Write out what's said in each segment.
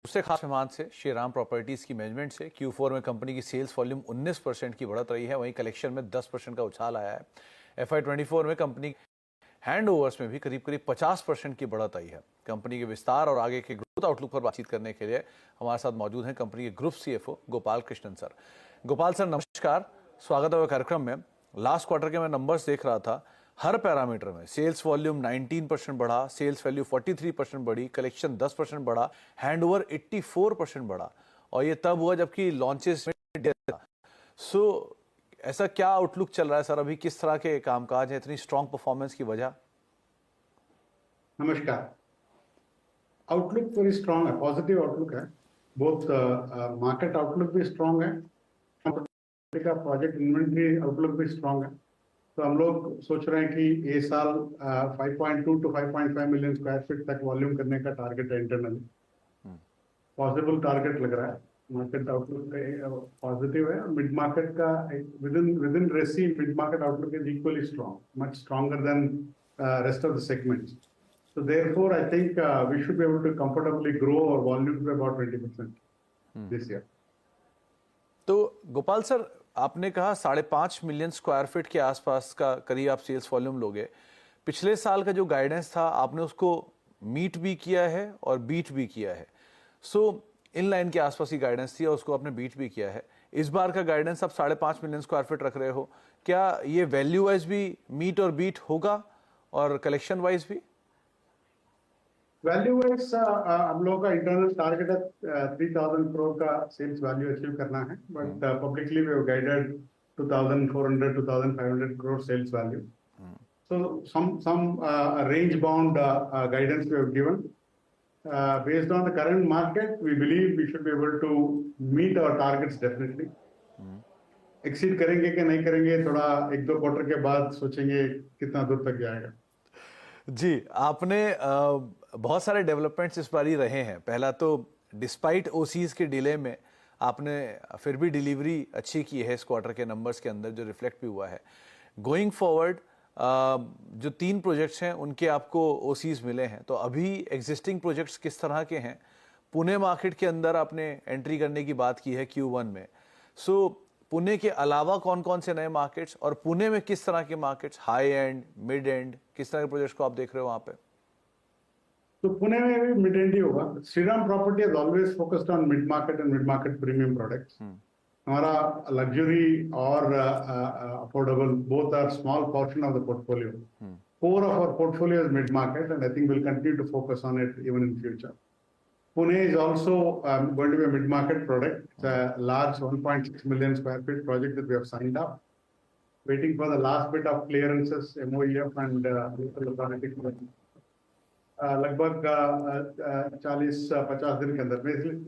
दूसरे खास मेहमान से श्रीराम प्रॉपर्टीज की मैनेजमेंट से Q4 में कंपनी की सेल्स वॉल्यूम 19% की बढ़त रही है, वहीं कलेक्शन में 10% का उछाल आया है। FY24 में कंपनी हैंड ओवर्स में भी करीब करीब 50% की बढ़त आई है। कंपनी के विस्तार और आगे के ग्रोथ आउटलुक पर बातचीत करने के लिए हमारे साथ मौजूद हैं कंपनी के group CFO Gopal Krishnan sir. Gopal sir नमस्कार, स्वागत है कार्यक्रम में। लास्ट क्वार्टर के मैं नंबर्स देख रहा था, हर पैरामीटर में सेल्स वॉल्यूम 19% बढ़ा, सेल्स वैल्यू 43% बढ़ी, कलेक्शन 10% बढ़ा, हैंडओवर 84% बढ़ा, और ये तब हुआ जबकि लॉन्चेस में सो ऐसा क्या आउटलुक चल रहा है सर? अभी किस तरह के कामकाज है इतनी स्ट्रॉन्ग परफॉर्मेंस की वजह? नमस्कार। आउटलुक वेरी स्ट्रॉन्ग है, पॉजिटिव आउटलुक है। बोथ मार्केट आउटलुक भी स्ट्रॉन्ग है, का प्रोजेक्ट इन्वेंट्री आउटलुक भी स्ट्रॉन्ग है। तो हम लोग सोच रहे हैं कि ये साल 5.2 to 5.5 मिलियन स्क्वायर फीट तक वॉल्यूम करने का टारगेट है इंटरनली। पॉसिबल टारगेट लग रहा है। मार्केट आउटलुक पॉजिटिव है। मिड मार्केट का विद इन रेसी mid market outlook is equally strong, much stronger than rest of the segments. So therefore, I think we should be able to comfortably grow our volume by about 20% this year. तो Gopal sir, आपने कहा 5.5 million square feet के आसपास का करीब आप sales volume लोगे। पिछले साल का जो गाइडेंस था आपने उसको मीट भी किया है और बीट भी किया है। सो इन लाइन के आसपास की गाइडेंस थी और उसको आपने बीट भी किया है। इस बार का गाइडेंस आप 5.5 मिलियन स्क्वायर फीट रख रहे हो, क्या ये वैल्यू वाइज भी मीट और बीट होगा और कलेक्शन वाइज भी? वैल्यू वाइज हम लोगों का इंटरनल टारगेट है 3,000 करोड़ का सेल्स वैल्यू अचीव करना है, but publicly we have guided 2,400 2,500 crore sales value. So some range bound guidance we have given. Based on the current market, we believe we should be able to meet our targets definitely. Exceed करेंगे कि नहीं करेंगे, थोड़ा एक दो quarter के बाद सोचेंगे कितना दूर तक जाएगा. जी, आपने बहुत सारे डेवलपमेंट्स इस बार ही रहे हैं। पहला तो डिस्पाइट ओसीज के डिले में आपने फिर भी डिलीवरी अच्छी की है इस क्वार्टर के नंबर्स के अंदर, जो रिफ्लेक्ट भी हुआ है। गोइंग फॉरवर्ड जो 3 प्रोजेक्ट्स हैं उनके आपको ओसीज मिले हैं, तो अभी एग्जिस्टिंग प्रोजेक्ट्स किस तरह के हैं? पुणे मार्केट के अंदर आपने एंट्री करने की बात की है Q1 में। सो पुणे के अलावा कौन कौन से नए मार्केट्स, और पुणे में किस तरह के markets, high and, mid and, किस तरह के प्रोजेक्ट्स को आप देख रहे हो वहां पे? तो पुणे में भी मिड एंड ही होगा. Shriram property has always focused on mid market premium products. हमारा लग्जरी और affordable both are small portion of the portfolio. Core of our portfolio is mid market, and I think we'll continue to focus on it even in future. Pune is also going to be a mid market product. It's a large 1.6 million square feet project that we have signed up, waiting for the last bit of clearances, MOEF and local authority. लगभग 40-50 दिन के अंदर,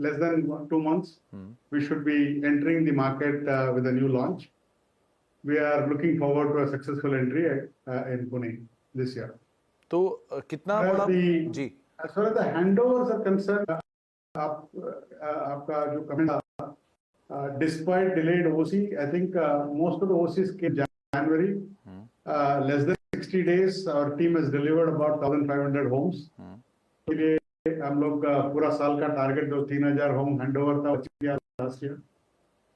less than 2 months, we should be entering the market with a new launch. We are looking forward to a successful entry in Pune this year. तो कितना बड़ा जी? As far as the handovers are concerned, आपका जो comment था, despite delayed OC, I think most of the OCs came January. Less than 60 days, our team has delivered about 1,500 homes. के लिए हम लोग पूरा साल का टारगेट जो 3,000 होम हैंडओवर था लास्ट ईयर,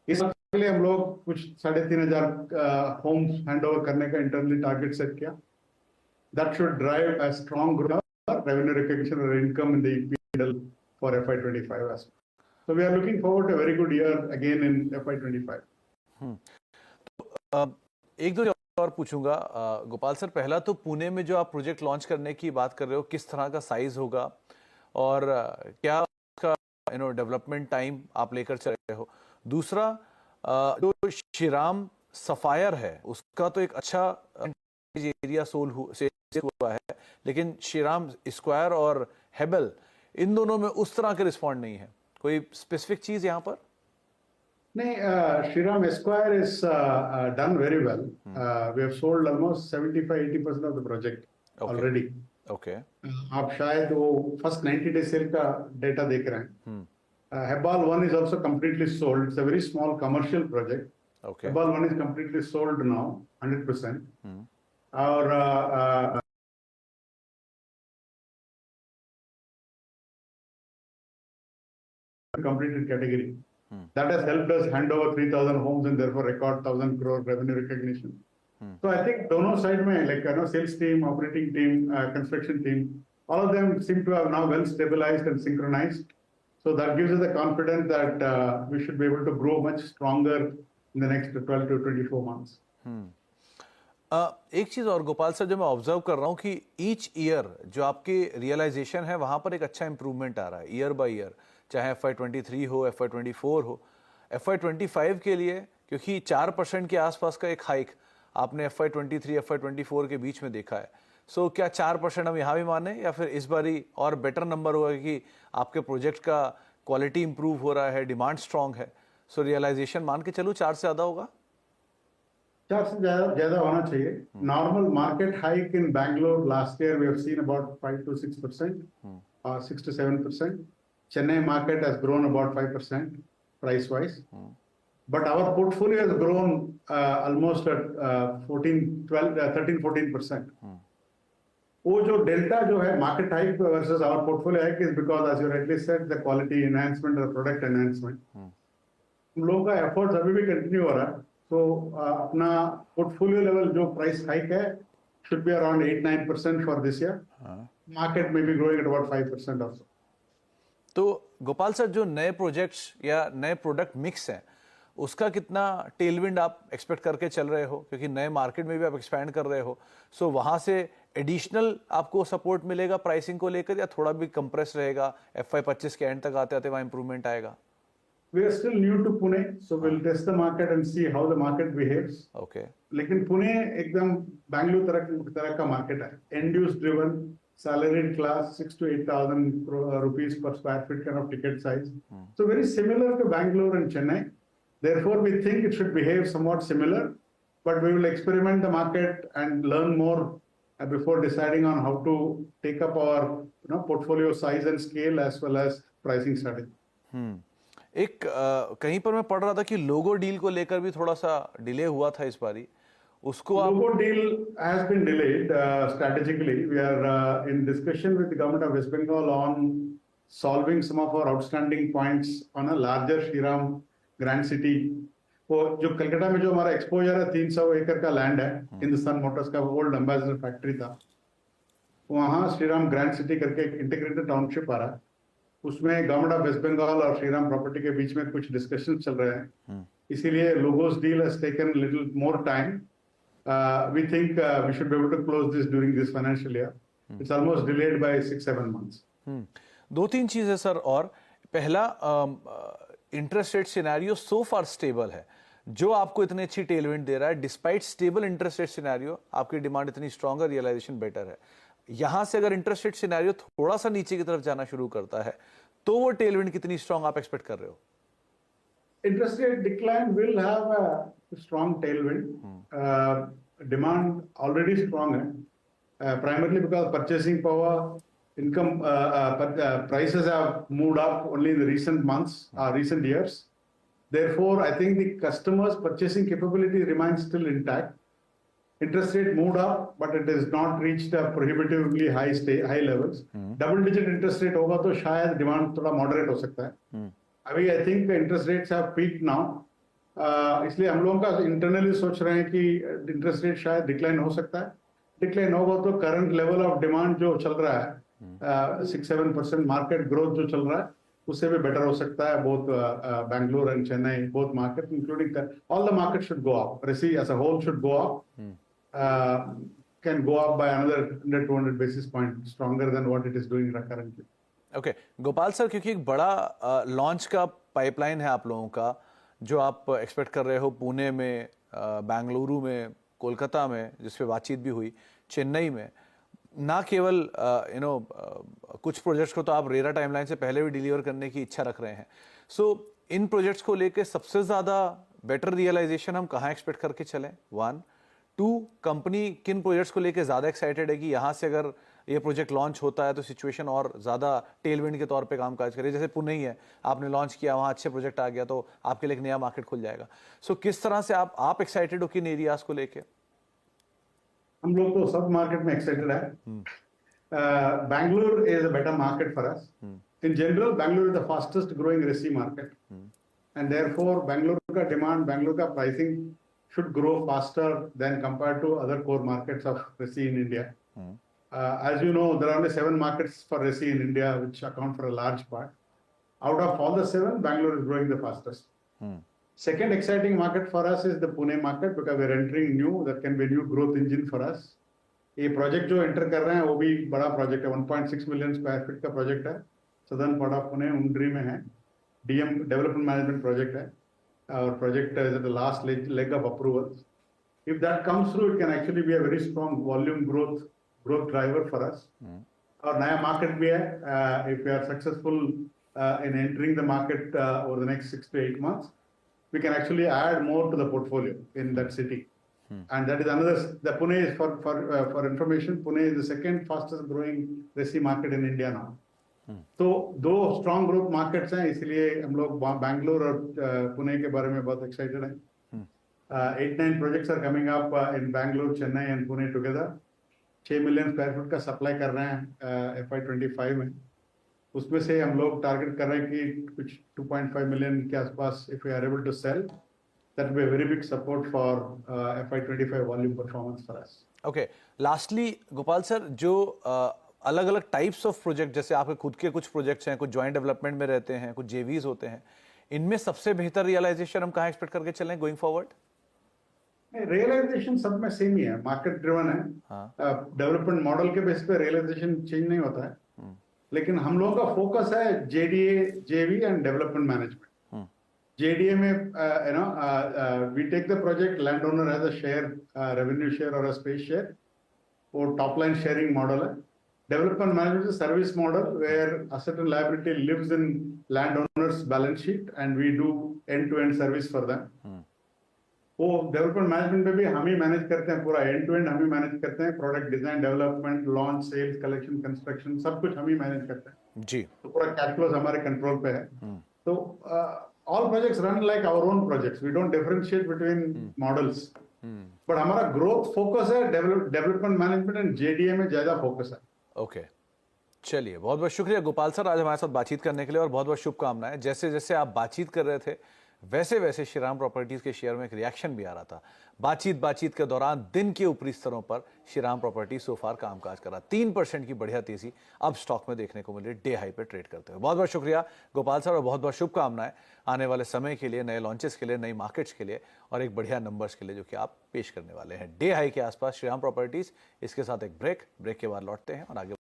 इस साल के लिए हम लोग कुछ 3,500 होम्स हैंडओवर करने का इंटरनली टारगेट सेट किया. That should drive a strong growth, revenue recognition or income in the P&L for FY25 as well. So we are looking forward to a very good year again in FY25. तो एक दो और पूछूंगा Gopal sir. पहला तो पुणे में जो आप प्रोजेक्ट लॉन्च करने की बात कर रहे हो, किस तरह का साइज होगा और क्या उसका डेवलपमेंट टाइम आप लेकर चल रहे हो? दूसरा, जो श्रीराम सफायर है उसका तो एक अच्छा एरिया सोल हुआ है, लेकिन श्रीराम स्क्वायर और हेबल, इन दोनों में उस तरह के रिस्पॉन्ड नहीं है। कोई स्पेसिफिक चीज यहाँ पर? नहीं, Shriram Esquire is done very well. We have sold almost 75-80% of the project already. Okay. आप शायद वो first 90 day sale का डेटा देख रहे हैं. Hebbal 1 is also completely sold. It's a very small commercial project. Okay. Hebbal 1 is completely sold now, 100%. और completed category. That has helped us hand over 3,000 homes and therefore record 1,000 crore revenue recognition. So I think दोनों side में like sales team, operating team, construction team, all of them seem to have now well stabilized and synchronized. So that gives us the confidence that we should be able to grow much stronger in the next 12 to 24 months. एक चीज और Gopal sir जो मैं observe कर रहा हूँ कि each year जो आपके रियलाइजेशन है वहां पर एक अच्छा इंप्रूवमेंट आ रहा है ईयर बाय ईयर, चाहे FY23 हो, FY24 हो, FY25 के लिए क्योंकि 4% के आसपास का एक हाइक आपने FY23 FY24 के बीच में देखा है. सो क्या 4% हम यहाँ भी माने या फिर इस बारी और बेटर नंबर होगा कि आपके प्रोजेक्ट का क्वालिटी इंप्रूव हो रहा है, डिमांड स्ट्रांग है, सो रियलाइजेशन मान के चलूँ 4 से ज्यादा होगा? 4 से ज्यादा होना चाहिए. Normal market hike in Bangalore last year we have seen about 5 to 6%, 6 to 7%. Chennai market has grown about 5% price wise, but our portfolio has grown almost at 13-14%. वो जो डेल्टा जो है market hike versus our portfolio hike is because as you rightly said the quality enhancement और product enhancement. हम लोगों का efforts अभी भी कंटिन्यू हो रहा है. तो अपना पोर्टफोलियो लेवल जो प्राइस हाइक है should be around 8-9% for this year. Market may be growing at about 5% also. तो गोपाल सर जो नए प्रोजेक्ट्स या नए प्रोडक्ट मिक्स हैं उसका कितना टेलविंड आप एक्सपेक्ट करके चल रहे हो, क्योंकि नए मार्केट में भी आप एक्सपैंड कर रहे हो, सो वहां से एडिशनल आपको सपोर्ट मिलेगा प्राइसिंग को लेकर या थोड़ा भी कंप्रेस रहेगा, FY25 के एंड तक आते आते वहां इंप्रूवमेंट आएगा? We are still new to Pune, so we'll test the market and see how the market behaves. Okay. लेकिन पुणे एकदम बैंगलोर तरह का मार्केट है. End use driven, salaried class, 6 to 8,000 rupees per square feet kind of ticket size. So very similar to Bangalore and Chennai. Therefore, we think it should behave somewhat similar, but we will experiment the market and learn more before deciding on how to take up our portfolio size and scale as well as pricing strategy. एक कहीं पर मैं पढ़ रहा था कि लोगो deal को लेकर भी थोड़ा सा डिले हुआ था इस बारी, उसको आप... Logo deal has been delayed strategically. We are in discussion with the government of West Bengal on solving some of our outstanding points on a larger Shriram Grand City. वो जो कलकत्ता में जो हमारा एक्सपोजर है 300 एकड़ का लैंड है, Hindustan Motors का ओल्ड एम्बेसडर फैक्ट्री था, वहाँ श्रीराम ग्रैंड सिटी करके एक इंटीग्रेटेड टाउनशिप आ रहा है. उसमें गवर्नमेंट ऑफ वेस्ट बंगाल और श्रीराम प्रॉपर्टी के बीच में कुछ डिस्कशन चल रहे हैं, इसीलिए Logos deal has taken little more time. We think we should be able to close this during this financial year. It's almost delayed by 6-7 months. 2-3 चीजें सर. और पहला, interest rate scenario so far stable है जो आपको इतनी अच्छी tailwind दे रहा है. Despite stable interest rate scenario आपकी डिमांड इतनी स्ट्रांग है, रियलाइजेशन बेटर है. यहां से अगर इंटरेस्ट रेट सिनेरियो थोड़ा सा नीचे की तरफ जाना शुरू करता है तो वो टेलविंड कितनी स्ट्रांग आप एक्सपेक्ट कर रहे हो? Interest rate decline will have a strong tailwind. Demand already strong है, primarily because purchasing power, income, prices have moved up only in the recent months, recent years. Therefore, I think the customers' purchasing capability remains still intact. Interest rate moved up, but it has not reached a prohibitively high levels. Double-digit interest rate होगा तो शायद demand थोड़ा moderate हो सकता है. अभी I think interest rates have peaked now. इसलिए हम लोगों का internally सोच रहे हैं कि interest rate शायद decline हो सकता है. Decline होगा तो current level of demand जो चल रहा है 6-7% market growth जो चल रहा है उससे भी better हो सकता है. Both Bangalore and Chennai, both markets, including all the markets should go up. Resi as a whole should go up. Can go up by another 100-200 basis points stronger than what it is doing currently. Okay Gopal sir, क्योंकि एक बड़ा launch का pipeline है आप लोगों का जो आप एक्सपेक्ट कर रहे हो पुणे में, बेंगलुरु में, कोलकाता में, जिस पे बातचीत भी हुई, चेन्नई में, ना केवल कुछ प्रोजेक्ट्स को तो आप रेरा टाइमलाइन से पहले भी डिलीवर करने की इच्छा रख रहे हैं. सो इन प्रोजेक्ट्स को लेकर सबसे ज़्यादा बेटर रियलाइजेशन हम कहाँ एक्सपेक्ट करके चलें? 1, 2, कंपनी किन प्रोजेक्ट्स को लेकर ज़्यादा एक्साइटेड है कि यहाँ से अगर ये प्रोजेक्ट लॉन्च होता है तो सिचुएशन और ज़्यादा टेलविंड के तौर पे कामकाज करे? जैसे पुणे ही है, आपने लॉन्च किया, वहाँ अच्छे प्रोजेक्ट आ गया तो आपके लिए एक नया मार्केट खुल जाएगा. सो किस तरह से आप एक्साइटेड हो किन एरियाज को लेके? हम लोग तो सब मार्केट में एक्साइटेड है. Bangalore is a better market for us. in general, Bangalore is the fastest growing resi market. And therefore, Bangalore ka demand, Bangalore ka pricing should grow faster than compared to other core markets of resi in India. As you know, there are only 7 markets for resi in India, which account for a large part. Out of all the 7, Bangalore is growing the fastest. Second exciting market for us is the Pune market because we're entering new, that can be a new growth engine for us. ये project जो enter कर रहे हैं वो भी बड़ा project है, 1.6 million square feet का प्रोजेक्ट है, southern part of Pune Undri में है, डीएम डेवलपमेंट मैनेजमेंट प्रोजेक्ट है और project is at the last leg of approvals. If that comes through, it can actually be a very strong volume growth driver for us. और नया market भी है. If we are successful in entering the market over the next 6 to 8 months, we can actually add more to the portfolio in that city. And that is another. The Pune is for information. Pune is the second fastest growing resi market in India now. तो 2 strong growth markets हैं, इसलिए हम लोग बैंगलोर और पुणे के बारे में बहुत excited हैं. 8-9 projects are coming up in Bangalore, Chennai and Pune together. 6 million square foot का सप्लाई कर रहे हैं FY25 में. उसमें से हम लोग टारगेट कर रहे हैं कि कुछ 2.5 million के आसपास if we are able to sell, that will be a very big support for FY25 volume performance for us. Okay. Lastly, Gopal sir, जो अलग अलग टाइप्स ऑफ प्रोजेक्ट, जैसे आपके खुद के कुछ प्रोजेक्ट्स हैं, कुछ जॉइंट डेवलपमेंट में रहते हैं, कुछ जेवीज होते हैं, इनमें सबसे बेहतर रियलाइजेशन हम कहाँ एक्सपेक्ट करके चलें गोइंग फॉरवर्ड? रियलाइजेशन सब में सेम ही है, मार्केट ड्रिवन है. डेवलपमेंट मॉडल के बेस पे रियलाइजेशन चेंज नहीं होता है, लेकिन हम लोगों का फोकस है जेडीए, जेवी एंड डेवलपमेंट मैनेजमेंट. JDA में we take the project, landowner has a share, revenue share or a space share, or top line sharing model है. Development management is a service model where asset and liability lives in landowner's balance sheet and we do end-to-end service for them. वो development management में भी हम ही manage करते हैं, पूरा and to and हम ही manage करते हैं. Product design, development, launch, sales, collection, construction, सब कुछ हम ही मैनेज करते हैं जी. तो पूरा कैश फ्लोज हमारे कंट्रोल पे है. तो all projects run like our own projects. We don't differentiate between models. But हमारा growth focus है development management and JDA में ज़्यादा focus है. Okay. चलिए, बहुत बहुत शुक्रिया गोपाल सर आज हमारे साथ बातचीत करने के लिए और बहुत बहुत शुभकामनाएं. जैसे जैसे आप बातचीत कर रहे थे वैसे वैसे श्रीराम प्रॉपर्टीज के शेयर में एक रिएक्शन भी आ रहा था. बातचीत के दौरान दिन के ऊपरी स्तरों पर श्रीराम प्रॉपर्टी सोफार कामकाज कर रहा. 3% की बढ़िया तेजी अब स्टॉक में देखने को मिल रही, डे हाई पे ट्रेड करते हुए. बहुत बहुत शुक्रिया गोपाल सर और बहुत बहुत शुभकामनाएं आने वाले समय के लिए, नए लॉन्चेस के लिए, नई मार्केट्स के लिए और एक बढ़िया नंबर्स के लिए जो कि आप पेश करने वाले हैं. डे हाई के आसपास श्रीराम प्रॉपर्टीज. इसके साथ एक ब्रेक के बाद लौटते हैं और आगे